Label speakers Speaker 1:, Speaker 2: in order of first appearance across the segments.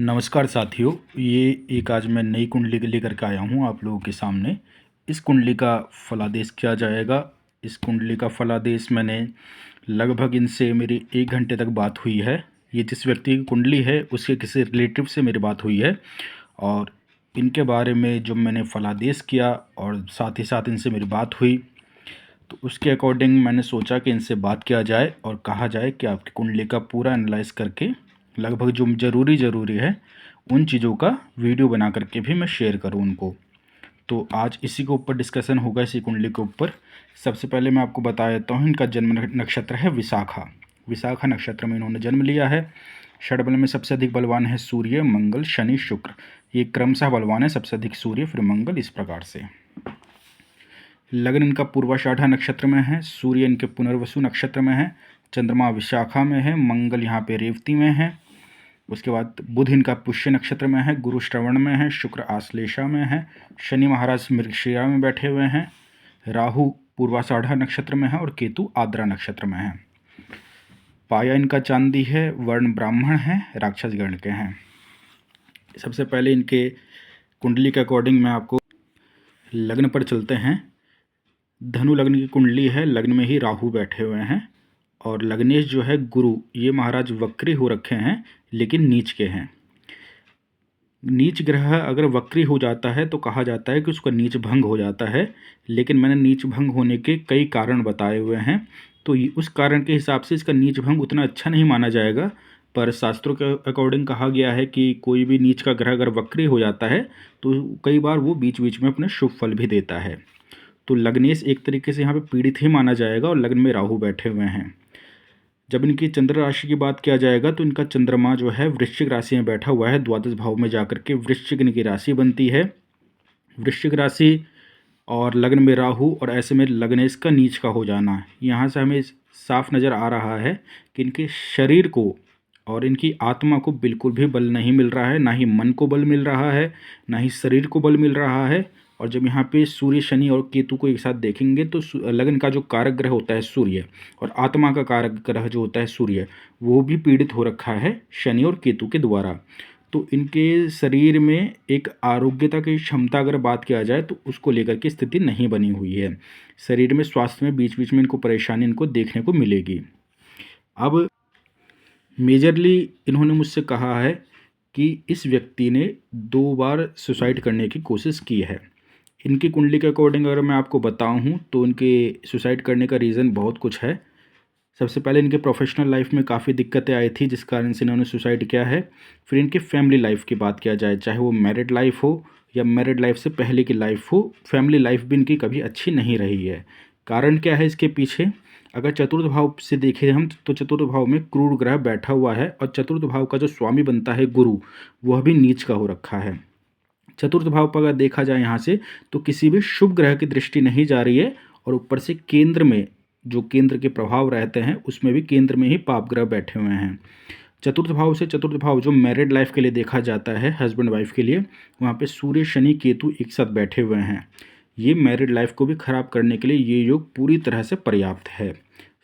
Speaker 1: नमस्कार साथियों, ये एक आज मैं नई कुंडली लेकर के आया हूँ आप लोगों के सामने। इस कुंडली का फलादेश किया जाएगा। इस कुंडली का फलादेश मैंने लगभग इनसे मेरी 1 घंटे तक बात हुई है। ये जिस व्यक्ति की कुंडली है उसके किसी रिलेटिव से मेरी बात हुई है और इनके बारे में जो मैंने फलादेश किया और साथ ही साथ इनसे मेरी बात हुई, तो उसके अकॉर्डिंग मैंने सोचा कि इनसे बात किया जाए और कहा जाए कि आपकी कुंडली का पूरा एनालाइज करके लगभग जो ज़रूरी है उन चीज़ों का वीडियो बना करके भी मैं शेयर करूं उनको। तो आज इसी के ऊपर डिस्कशन होगा, इसी कुंडली के ऊपर। सबसे पहले मैं आपको बता देता हूं, इनका जन्म नक्षत्र है विशाखा। विशाखा नक्षत्र में इन्होंने जन्म लिया है। षडबल में सबसे अधिक बलवान है सूर्य, मंगल, शनि, शुक्र। ये क्रमशः बलवान है, सबसे अधिक सूर्य फिर मंगल, इस प्रकार से। लग्न इनका पूर्वाषाढ़ा नक्षत्र में है, सूर्य इनके पुनर्वसु नक्षत्र में है, चंद्रमा विशाखा में है, मंगल यहाँ पे रेवती में है। उसके बाद बुध इनका पुष्य नक्षत्र में है, गुरु श्रवण में है, शुक्र आश्लेषा में है, शनि महाराज मृगशिरा में बैठे हुए हैं, राहु पूर्वाषाढ़ा नक्षत्र में है और केतु आद्रा नक्षत्र में है। पाया इनका चांदी है, वर्ण ब्राह्मण है, राक्षस गण के हैं। सबसे पहले इनके कुंडली के अकॉर्डिंग मैं आपको लग्न पर चलते हैं। धनु लग्न की कुंडली है, लग्न में ही राहु बैठे हुए हैं और लग्नेश जो है गुरु, ये महाराज वक्री हो रखे हैं लेकिन नीच के हैं। नीच ग्रह अगर वक्री हो जाता है तो कहा जाता है कि उसका नीच भंग हो जाता है, लेकिन मैंने नीच भंग होने के कई कारण बताए हुए हैं, तो उस कारण के हिसाब से इसका नीच भंग उतना अच्छा नहीं माना जाएगा। पर शास्त्रों के अकॉर्डिंग कहा गया है कि कोई भी नीच का ग्रह अगर वक्री हो जाता है तो कई बार वो बीच बीच में अपने शुभ फल भी देता है। तो लग्नेश एक तरीके से यहाँ पे पीड़ित ही माना जाएगा और लग्न में राहु बैठे हुए हैं। जब इनकी चंद्र राशि की बात किया जाएगा तो इनका चंद्रमा जो है वृश्चिक राशि में बैठा हुआ है, द्वादश भाव में जाकर के वृश्चिक इनकी राशि बनती है। वृश्चिक राशि और लग्न में राहु, और ऐसे में लग्नेश का नीच का हो जाना, यहाँ से हमें साफ नज़र आ रहा है कि इनके शरीर को और इनकी आत्मा को बिल्कुल भी बल नहीं मिल रहा है, ना ही मन को बल मिल रहा है, ना ही शरीर को बल मिल रहा है। और जब यहाँ पे सूर्य, शनि और केतु को एक साथ देखेंगे तो लग्न का जो कारक ग्रह होता है सूर्य और आत्मा का कारक ग्रह जो होता है सूर्य, वो भी पीड़ित हो रखा है शनि और केतु के द्वारा। तो इनके शरीर में एक आरोग्यता की क्षमता अगर बात किया जाए तो उसको लेकर के स्थिति नहीं बनी हुई है। शरीर में स्वास्थ्य में बीच बीच में इनको परेशानी इनको देखने को मिलेगी। अब मेजरली इन्होंने मुझसे कहा है कि इस व्यक्ति ने 2 बार सुसाइड करने की कोशिश की है। इनकी कुंडली के अकॉर्डिंग अगर मैं आपको बताऊं तो इनके सुसाइड करने का रीज़न बहुत कुछ है। सबसे पहले इनके प्रोफेशनल लाइफ में काफ़ी दिक्कतें आई थी जिस कारण से इन्होंने सुसाइड किया है। फिर इनकी फैमिली लाइफ की बात किया जाए, चाहे वो मैरिड लाइफ हो या मैरिड लाइफ से पहले की लाइफ हो, फैमिली लाइफ भी इनकी कभी अच्छी नहीं रही है। कारण क्या है इसके पीछे? अगर चतुर्थ भाव से देखें हम तो चतुर्थ भाव में क्रूर ग्रह बैठा हुआ है और चतुर्थ भाव का जो स्वामी बनता है गुरु, वह भी नीच का हो रखा है। चतुर्थ भाव पर अगर देखा जाए यहाँ से तो किसी भी शुभ ग्रह की दृष्टि नहीं जा रही है और ऊपर से केंद्र में जो केंद्र के प्रभाव रहते हैं उसमें भी केंद्र में ही पाप ग्रह बैठे हुए हैं। चतुर्थ भाव से चतुर्थ भाव जो मैरिड लाइफ के लिए देखा जाता है, हस्बैंड वाइफ के लिए, वहाँ पे सूर्य, शनि, केतु एक साथ बैठे हुए हैं। ये मैरिड लाइफ को भी खराब करने के लिए ये योग पूरी तरह से पर्याप्त है।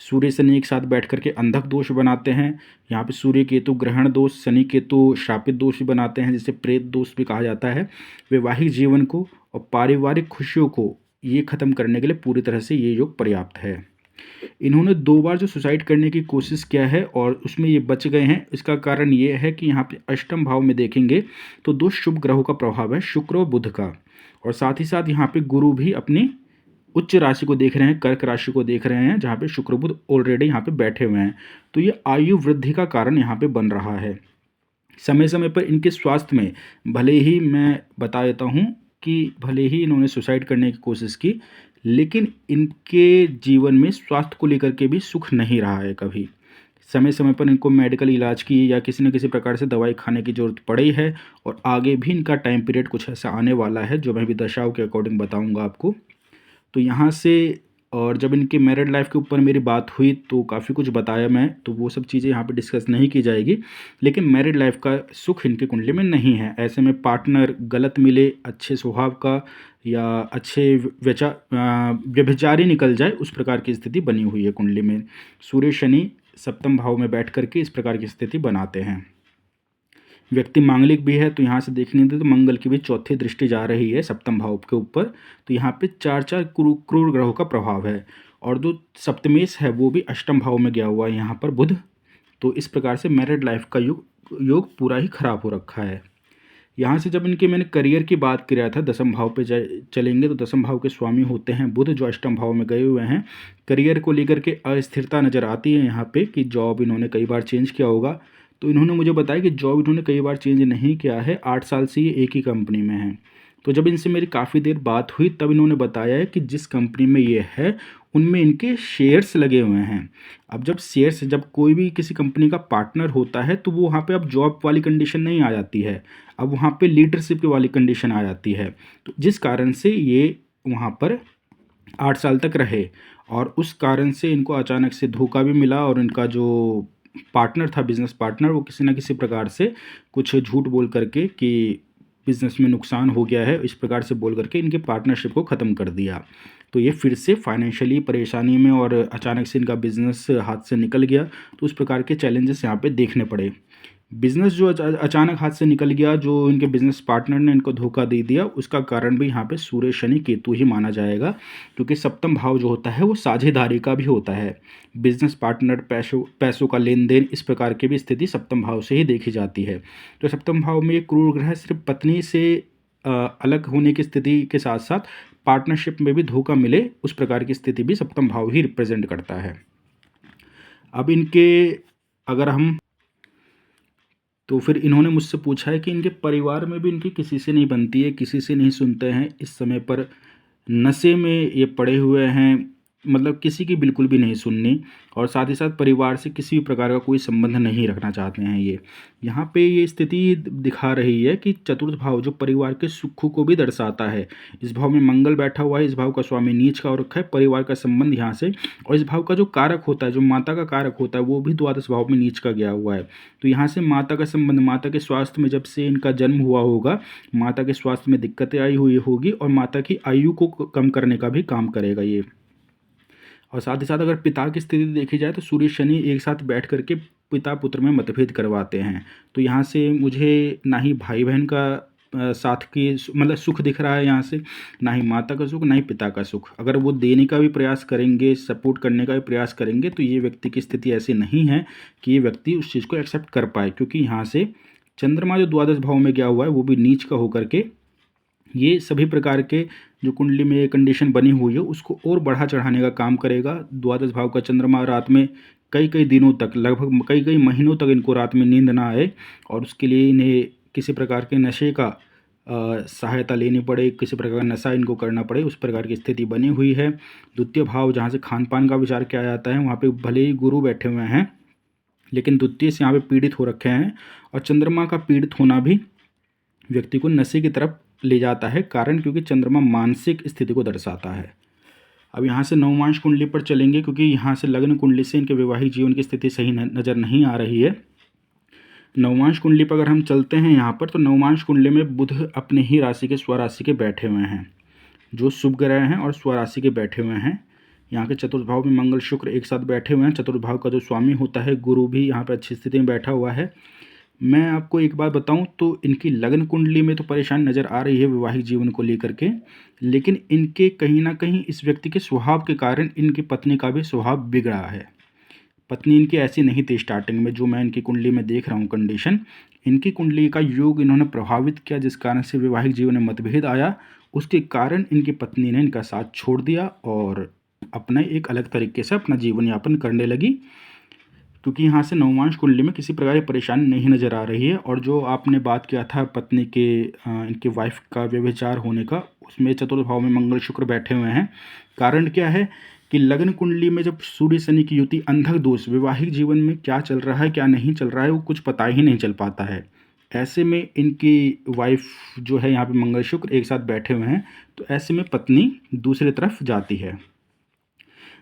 Speaker 1: सूर्य शनि एक साथ बैठ करके अंधक दोष बनाते हैं। यहाँ पे सूर्य केतु ग्रहण दोष, शनि केतु श्रापित दोष भी बनाते हैं, जिसे प्रेत दोष भी कहा जाता है। वैवाहिक जीवन को और पारिवारिक खुशियों को ये ख़त्म करने के लिए पूरी तरह से ये योग पर्याप्त है। इन्होंने 2 बार जो सुसाइड करने की कोशिश किया है और उसमें ये बच गए हैं, इसका कारण ये है कि यहाँ पे अष्टम भाव में देखेंगे तो 2 शुभ ग्रहों का प्रभाव है, शुक्र और बुध का, और साथ ही साथ यहाँ पे गुरु भी अपनी उच्च राशि को देख रहे हैं, कर्क राशि को देख रहे हैं, जहाँ पे शुक्र बुध ऑलरेडी यहाँ पे बैठे हुए हैं। तो ये आयु वृद्धि का कारण यहाँ पे बन रहा है। समय समय पर इनके स्वास्थ्य में, भले ही मैं बता देता हूँ कि भले ही इन्होंने सुसाइड करने की कोशिश की, लेकिन इनके जीवन में स्वास्थ्य को लेकर के भी सुख नहीं रहा है कभी। समय समय पर इनको मेडिकल इलाज की या किसी न किसी प्रकार से दवाई खाने की ज़रूरत पड़ी है और आगे भी इनका टाइम पीरियड कुछ ऐसा आने वाला है जो मैं भी दशाओं के अकॉर्डिंग बताऊंगा आपको। तो यहाँ से, और जब इनके मैरिड लाइफ के ऊपर मेरी बात हुई तो काफ़ी कुछ बताया मैं, तो वो सब चीज़ें यहाँ पे डिस्कस नहीं की जाएगी। लेकिन मैरिड लाइफ का सुख इनके कुंडली में नहीं है। ऐसे में पार्टनर गलत मिले, अच्छे स्वभाव का या अच्छे व्यभिचारी निकल जाए, उस प्रकार की स्थिति बनी हुई है कुंडली में। सूर्य शनि सप्तम भाव में बैठ करके इस प्रकार की स्थिति बनाते हैं। व्यक्ति मांगलिक भी है तो यहाँ से देखने दे तो मंगल की भी चौथी दृष्टि जा रही है सप्तम भाव के ऊपर, तो यहाँ पे चार चार क्रूर ग्रहों का प्रभाव है। और जो सप्तमेश है वो भी अष्टम भाव में गया हुआ है यहाँ पर बुध। तो इस प्रकार से मैरिड लाइफ का योग पूरा ही खराब हो रखा है। यहाँ से जब इनके मैंने करियर की बात किया था, दसम भाव पे चलेंगे तो दसम भाव के स्वामी होते हैं बुध, जो अष्टम भाव में गए हुए हैं। करियर को लेकर के अस्थिरता नज़र आती है यहाँ पे कि जॉब इन्होंने कई बार चेंज किया होगा। तो इन्होंने मुझे बताया कि जॉब इन्होंने कई बार चेंज नहीं किया है, 8 साल से ये एक ही कंपनी में है। तो जब इनसे मेरी काफ़ी देर बात हुई तब इन्होंने बताया है कि जिस कंपनी में ये है उनमें इनके शेयर्स लगे हुए हैं। अब जब कोई भी किसी कंपनी का पार्टनर होता है तो वो वहाँ पे अब जॉब वाली कंडीशन नहीं आ जाती है, अब वहाँ पे लीडरशिप की वाली कंडीशन आ जाती है। तो जिस कारण से ये वहाँ पर 8 साल तक रहे और उस कारण से इनको अचानक से धोखा भी मिला और इनका जो पार्टनर था, बिजनेस पार्टनर, वो किसी न किसी प्रकार से कुछ झूठ बोल करके कि बिज़नेस में नुकसान हो गया है, इस प्रकार से बोल करके इनके पार्टनरशिप को ख़त्म कर दिया। तो ये फिर से फाइनेंशियली परेशानी में और अचानक से इनका बिज़नेस हाथ से निकल गया, तो उस प्रकार के चैलेंजेस यहाँ पे देखने पड़े। बिज़नेस जो अचानक हाथ से निकल गया, जो इनके बिज़नेस पार्टनर ने इनको धोखा दे दिया, उसका कारण भी यहाँ पे सूर्य शनि केतु ही माना जाएगा, क्योंकि सप्तम भाव जो होता है वो साझेदारी का भी होता है। बिज़नेस पार्टनर, पैसों का लेन देन, इस प्रकार की भी स्थिति सप्तम भाव से ही देखी जाती है। तो सप्तम भाव में ये क्रूर ग्रह सिर्फ पत्नी से अलग होने की स्थिति के साथ साथ पार्टनरशिप में भी धोखा मिले, उस प्रकार की स्थिति भी सप्तम भाव ही रिप्रेजेंट करता है। अब इनके अगर हम तो फिर इन्होंने मुझसे पूछा है कि इनके परिवार में भी इनकी किसी से नहीं बनती है, किसी से नहीं सुनते हैं, इस समय पर नशे में ये पड़े हुए हैं, मतलब किसी की बिल्कुल भी नहीं सुननी, और साथ ही साथ परिवार से किसी भी प्रकार का कोई संबंध नहीं रखना चाहते हैं ये। यहाँ पे ये स्थिति दिखा रही है कि चतुर्थ भाव जो परिवार के सुखों को भी दर्शाता है, इस भाव में मंगल बैठा हुआ है, इस भाव का स्वामी नीच का हो रखा है, परिवार का संबंध यहाँ से, और इस भाव का जो कारक होता है, जो माता का कारक होता है, वो भी द्वादश भाव में नीच का गया हुआ है। तो यहाँ से माता का संबंध, माता के स्वास्थ्य में जब से इनका जन्म हुआ होगा, माता के स्वास्थ्य में दिक्कतें आई हुई होगी और माता की आयु को कम करने का भी काम करेगा ये। और साथ ही साथ अगर पिता की स्थिति देखी जाए तो सूर्य शनि एक साथ बैठ करके पिता पुत्र में मतभेद करवाते हैं। तो यहाँ से मुझे ना ही भाई बहन का साथ की मतलब सुख दिख रहा है यहाँ से, ना ही माता का सुख, ना ही पिता का सुख। अगर वो देने का भी प्रयास करेंगे, सपोर्ट करने का भी प्रयास करेंगे, तो ये व्यक्ति की स्थिति ऐसी नहीं है कि ये व्यक्ति उस चीज़ को एक्सेप्ट कर पाए, क्योंकि यहाँ से चंद्रमा जो द्वादश भाव में गया हुआ है वो भी नीच का होकर के ये सभी प्रकार के जो कुंडली में ये कंडीशन बनी हुई है उसको और बढ़ा चढ़ाने का काम करेगा। द्वादश भाव का चंद्रमा रात में कई कई दिनों तक, लगभग कई कई महीनों तक इनको रात में नींद ना आए, और उसके लिए इन्हें किसी प्रकार के नशे का सहायता लेनी पड़े, किसी प्रकार का नशा इनको करना पड़े, उस प्रकार की स्थिति बनी हुई है। द्वितीय भाव जहाँ से खान पान का विचार किया जाता है, वहाँ पे भले ही गुरु बैठे हुए हैं लेकिन द्वितीय से यहाँ पे पीड़ित हो रखे हैं, और चंद्रमा का पीड़ित होना भी व्यक्ति को नशे की तरफ ले जाता है, कारण क्योंकि चंद्रमा मानसिक स्थिति को दर्शाता है। अब यहाँ से नवमांश कुंडली पर चलेंगे, क्योंकि यहाँ से लग्न कुंडली से इनके वैवाहिक जीवन की स्थिति सही नज़र नहीं आ रही है। नवमांश कुंडली पर अगर हम चलते हैं यहाँ पर, तो नवमांश कुंडली में बुध अपने ही राशि के स्वराशि के बैठे हुए हैं, जो शुभ ग्रह हैं और स्वराशि के बैठे हुए हैं। यहाँ के चतुर्थ भाव में मंगल शुक्र एक साथ बैठे हुए हैं। चतुर्थ भाव का जो स्वामी होता है गुरु भी यहाँ पर अच्छी स्थिति में बैठा हुआ है। मैं आपको एक बात बताऊं तो इनकी लग्न कुंडली में तो परेशानी नज़र आ रही है वैवाहिक जीवन को लेकर के, लेकिन इनके कहीं ना कहीं इस व्यक्ति के स्वभाव के कारण इनकी पत्नी का भी स्वभाव बिगड़ा है। पत्नी इनकी ऐसी नहीं थी स्टार्टिंग में, जो मैं इनकी कुंडली में देख रहा हूँ कंडीशन, इनकी कुंडली का योग इन्होंने प्रभावित किया, जिस कारण से वैवाहिक जीवन में मतभेद आया। उसके कारण इनकी पत्नी ने इनका साथ छोड़ दिया और अपने एक अलग तरीके से अपना जीवन यापन करने लगी, क्योंकि यहाँ से नवमांश कुंडली में किसी प्रकार की परेशानी नहीं नज़र आ रही है। और जो आपने बात किया था पत्नी के इनके वाइफ का व्यभिचार होने का, उसमें चतुर्थ भाव में मंगल शुक्र बैठे हुए हैं। कारण क्या है कि लग्न कुंडली में जब सूर्य शनि की युति, अंधक दोष, वैवाहिक जीवन में क्या चल रहा है क्या नहीं चल रहा है वो कुछ पता ही नहीं चल पाता है। ऐसे में इनकी वाइफ जो है यहाँ पे मंगल शुक्र एक साथ बैठे हुए हैं, तो ऐसे में पत्नी दूसरी तरफ जाती है।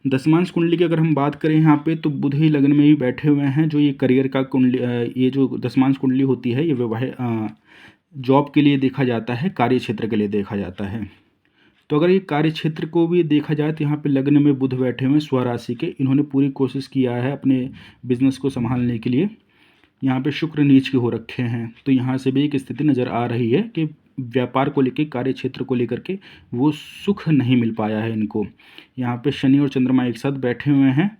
Speaker 1: दशमांश कुंडली की अगर हम बात करें यहाँ पे, तो बुध ही लग्न में ही बैठे हुए हैं। जो ये करियर का कुंडली, ये जो दशमांश कुंडली होती है, ये विवाह जॉब के लिए देखा जाता है, कार्य क्षेत्र के लिए देखा जाता है। तो अगर ये कार्य क्षेत्र को भी देखा जाए तो यहाँ पे लग्न में बुध बैठे हुए हैं स्वराशि के, इन्होंने पूरी कोशिश किया है अपने बिजनेस को संभालने के लिए। यहाँ पे शुक्र नीच के हो रखे हैं, तो यहाँ से भी एक स्थिति नज़र आ रही है कि व्यापार को लेके, कार्य क्षेत्र को लेकर के वो सुख नहीं मिल पाया है इनको। यहाँ पे शनि और चंद्रमा एक साथ बैठे हुए हैं,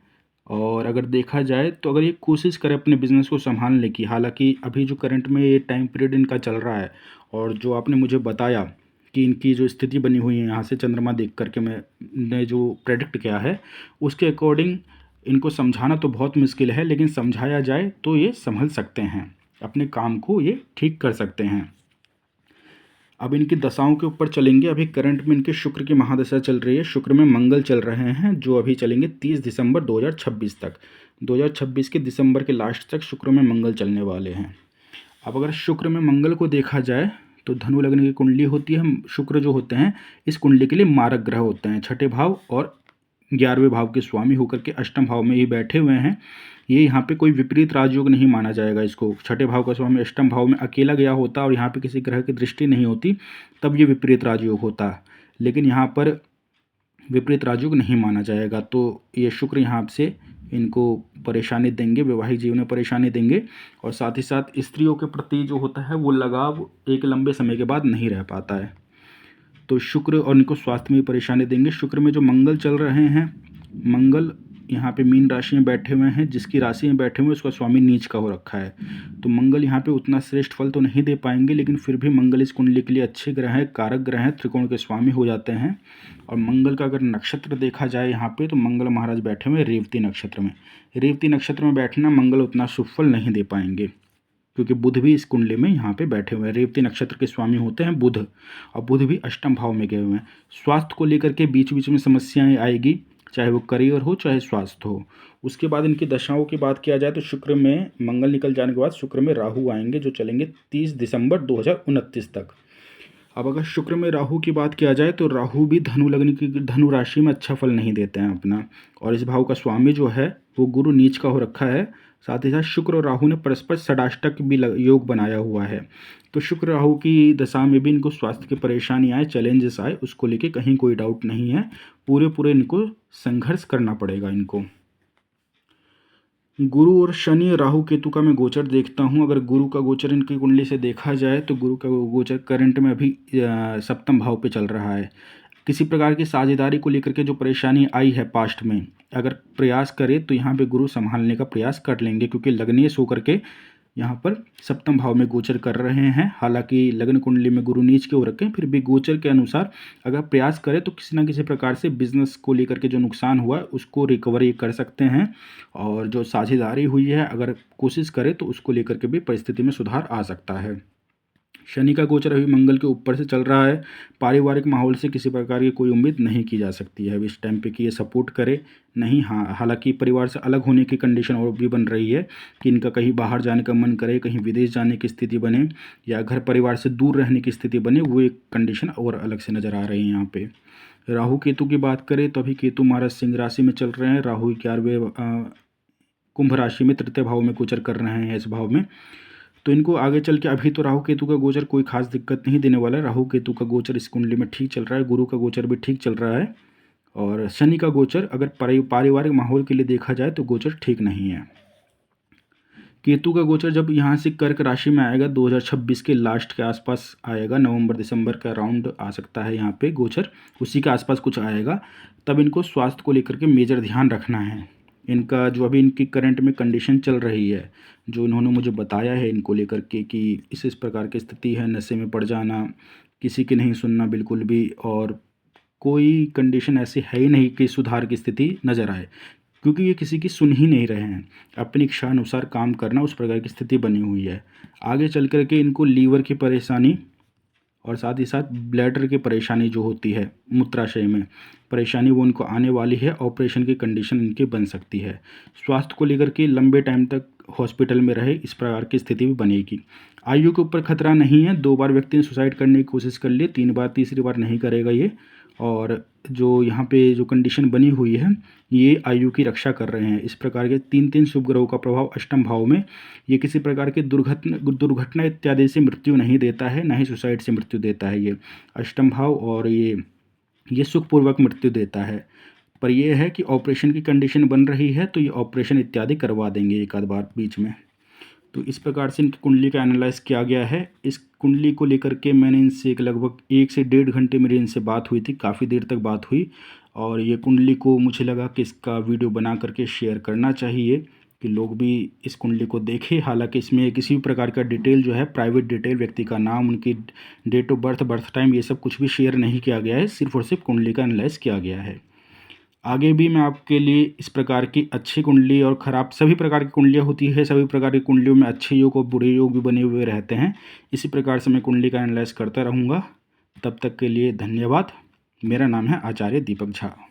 Speaker 1: और अगर देखा जाए तो अगर ये कोशिश करें अपने बिजनेस को संभालने की, हालांकि अभी जो करंट में ये टाइम पीरियड इनका चल रहा है, और जो आपने मुझे बताया कि इनकी जो स्थिति बनी हुई है यहाँ से चंद्रमा देख करके मैंने जो प्रेडिक्ट किया है, उसके अकॉर्डिंग इनको समझाना तो बहुत मुश्किल है, लेकिन समझाया जाए तो ये संभल सकते हैं, अपने काम को ये ठीक कर सकते हैं। अब इनकी दशाओं के ऊपर चलेंगे। अभी करंट में इनके शुक्र की महादशा चल रही है, शुक्र में मंगल चल रहे हैं, जो अभी चलेंगे 30 दिसंबर 2026 तक। 2026 के दिसंबर के लास्ट तक शुक्र में मंगल चलने वाले हैं। अब अगर शुक्र में मंगल को देखा जाए तो धनु लग्न की कुंडली होती है। शुक्र जो होते हैं इस कुंडली के लिए मारक ग्रह होते हैं, छठे भाव और 11वें भाव के स्वामी होकर के अष्टम भाव में ही बैठे हुए हैं। ये यहाँ पे कोई विपरीत राजयोग नहीं माना जाएगा इसको। छठे भाव का स्वामी अष्टम भाव में अकेला गया होता और यहाँ पे किसी ग्रह की दृष्टि नहीं होती, तब ये विपरीत राजयोग होता, लेकिन यहाँ पर विपरीत राजयोग नहीं माना जाएगा। तो ये शुक्र यहाँ से इनको परेशानी देंगे, वैवाहिक जीवन में परेशानी देंगे, और साथ ही साथ स्त्रियों के प्रति जो होता है वो लगाव एक लंबे समय के बाद नहीं रह पाता है। तो शुक्र और इनको स्वास्थ्य में परेशानी देंगे। शुक्र में जो मंगल चल रहे हैं, मंगल यहाँ पे मीन राशि में बैठे हुए हैं, जिसकी राशि में बैठे हुए उसका स्वामी नीच का हो रखा है, तो मंगल यहाँ पे उतना श्रेष्ठ फल तो नहीं दे पाएंगे, लेकिन फिर भी मंगल इस कुंडली के लिए अच्छे ग्रह हैं, कारक ग्रह हैं, त्रिकोण के स्वामी हो जाते हैं। और मंगल का अगर नक्षत्र देखा जाए यहाँ पे, तो मंगल महाराज बैठे हुए रेवती नक्षत्र में। रेवती नक्षत्र में बैठना मंगल उतना शुभ फल नहीं दे पाएंगे, क्योंकि बुध भी इस कुंडली में यहाँ पे बैठे हुए हैं। रेवती नक्षत्र के स्वामी होते हैं बुध, और बुध भी अष्टम भाव में गए हुए हैं। स्वास्थ्य को लेकर के बीच बीच में समस्याएं आएगी, चाहे वो करियर हो चाहे स्वास्थ्य हो। उसके बाद इनकी दशाओं की बात किया जाए तो शुक्र में मंगल निकल जाने के बाद शुक्र में राहु आएंगे, जो चलेंगे 30 दिसंबर 2029 तक। अब अगर शुक्र में राहु की बात किया जाए तो राहु भी धनु लग्न की धनु राशि में अच्छा फल नहीं देते हैं अपना, और इस भाव का स्वामी जो है वो गुरु नीच का हो रखा है। साथ ही साथ शुक्र और राहु ने परस्पर षडाष्टक भी योग बनाया हुआ है। तो शुक्र राहु की दशा में भी इनको स्वास्थ्य की परेशानी आए, चैलेंजेस आए, उसको लेके कहीं कोई डाउट नहीं है। पूरे इनको संघर्ष करना पड़ेगा इनको। गुरु और शनि राहु केतु का मैं गोचर देखता हूँ। अगर गुरु का गोचर इनकी कुंडली से देखा जाए तो गुरु का गोचर करंट में अभी सप्तम भाव पे चल रहा है। किसी प्रकार की साझेदारी को लेकर के जो परेशानी आई है पास्ट में, अगर प्रयास करे तो यहाँ पे गुरु संभालने का प्रयास कर लेंगे, क्योंकि लग्नेश होकर के यहाँ पर सप्तम भाव में गोचर कर रहे हैं। हालांकि लग्न कुंडली में गुरु नीच के हो रखे हैं, फिर भी गोचर के अनुसार अगर प्रयास करें तो किसी न किसी प्रकार से बिजनेस को लेकर के जो नुकसान हुआ उसको रिकवरी कर सकते हैं, और जो साझेदारी हुई है अगर कोशिश करें तो उसको लेकर के भी परिस्थिति में सुधार आ सकता है। शनि का गोचर अभी मंगल के ऊपर से चल रहा है। पारिवारिक माहौल से किसी प्रकार की कोई उम्मीद नहीं की जा सकती है इस टाइम पे कि ये सपोर्ट करे, नहीं। हाँ, हालांकि परिवार से अलग होने की कंडीशन और भी बन रही है कि इनका कहीं बाहर जाने का मन करे, कहीं विदेश जाने की स्थिति बने, या घर परिवार से दूर रहने की स्थिति बने, वो एक कंडीशन और अलग से नज़र आ रही है यहाँ पे। राहु केतु की बात करें तो अभी केतु महाराज सिंह राशि में चल रहे हैं, राहु 11वें कुंभ राशि में तृतीय भाव में गोचर कर रहे हैं इस भाव में। तो इनको आगे चल के अभी तो राहु केतु का गोचर कोई खास दिक्कत नहीं देने वाला है। राहु केतु का गोचर इस कुंडली में ठीक चल रहा है, गुरु का गोचर भी ठीक चल रहा है, और शनि का गोचर अगर पारिवारिक माहौल के लिए देखा जाए तो गोचर ठीक नहीं है। केतु का गोचर जब यहाँ से कर्क राशि में आएगा 2026 के लास्ट के आसपास आएगा, नवंबर दिसंबर का राउंड आ सकता है यहाँ पे गोचर, उसी के आसपास कुछ आएगा, तब इनको स्वास्थ्य को लेकर के मेजर ध्यान रखना है। इनका जो अभी इनकी करंट में कंडीशन चल रही है, जो इन्होंने मुझे बताया है इनको लेकर के कि इस प्रकार की स्थिति है, नशे में पड़ जाना, किसी की नहीं सुनना बिल्कुल भी, और कोई कंडीशन ऐसी है ही नहीं कि सुधार की स्थिति नज़र आए, क्योंकि ये किसी की सुन ही नहीं रहे हैं, अपनी इच्छा अनुसार काम करना, उस प्रकार की स्थिति बनी हुई है। आगे चल कर के इनको लीवर की परेशानी और साथ ही साथ ब्लैडर की परेशानी जो होती है, मूत्राशय में परेशानी, वो उनको आने वाली है। ऑपरेशन की कंडीशन इनकी बन सकती है। स्वास्थ्य को लेकर के लंबे टाइम तक हॉस्पिटल में रहे, इस प्रकार की स्थिति भी बनेगी। आयु के ऊपर खतरा नहीं है, 2 बार व्यक्ति ने सुसाइड करने की कोशिश कर ली, 3 बार, तीसरी बार नहीं करेगा ये। और जो यहाँ पे जो कंडीशन बनी हुई है ये आयु की रक्षा कर रहे हैं। इस प्रकार के 3 शुभ ग्रहों का प्रभाव अष्टम भाव में, ये किसी प्रकार के दुर्घटना इत्यादि से मृत्यु नहीं देता है, ना ही सुसाइड से मृत्यु देता है ये अष्टम भाव, और ये सुखपूर्वक मृत्यु देता है। पर यह है कि ऑपरेशन की कंडीशन बन रही है तो ये ऑपरेशन इत्यादि करवा देंगे एक आध बार बीच में। तो इस प्रकार से इनकी कुंडली का एनालाइज़ किया गया है। इस कुंडली को लेकर के मैंने इनसे एक लगभग 1 से 1.5 घंटे मेरी इनसे बात हुई थी, काफ़ी देर तक बात हुई। और ये कुंडली को मुझे लगा कि इसका वीडियो बना करके शेयर करना चाहिए कि लोग भी इस कुंडली को देखें। हालांकि इसमें किसी भी प्रकार का डिटेल जो है, प्राइवेट डिटेल, व्यक्ति का नाम, उनकी date of birth, birth time, ये सब कुछ भी शेयर नहीं किया गया है, सिर्फ और सिर्फ कुंडली का एनालाइज़ किया गया है। आगे भी मैं आपके लिए इस प्रकार की अच्छी कुंडली और ख़राब, सभी प्रकार की कुंडलियाँ होती है, सभी प्रकार की कुंडलियों में अच्छे योग और बुरे योग भी बने हुए रहते हैं। इसी प्रकार से मैं कुंडली का एनालाइज़ करता रहूँगा। तब तक के लिए धन्यवाद। मेरा नाम है आचार्य दीपक झा।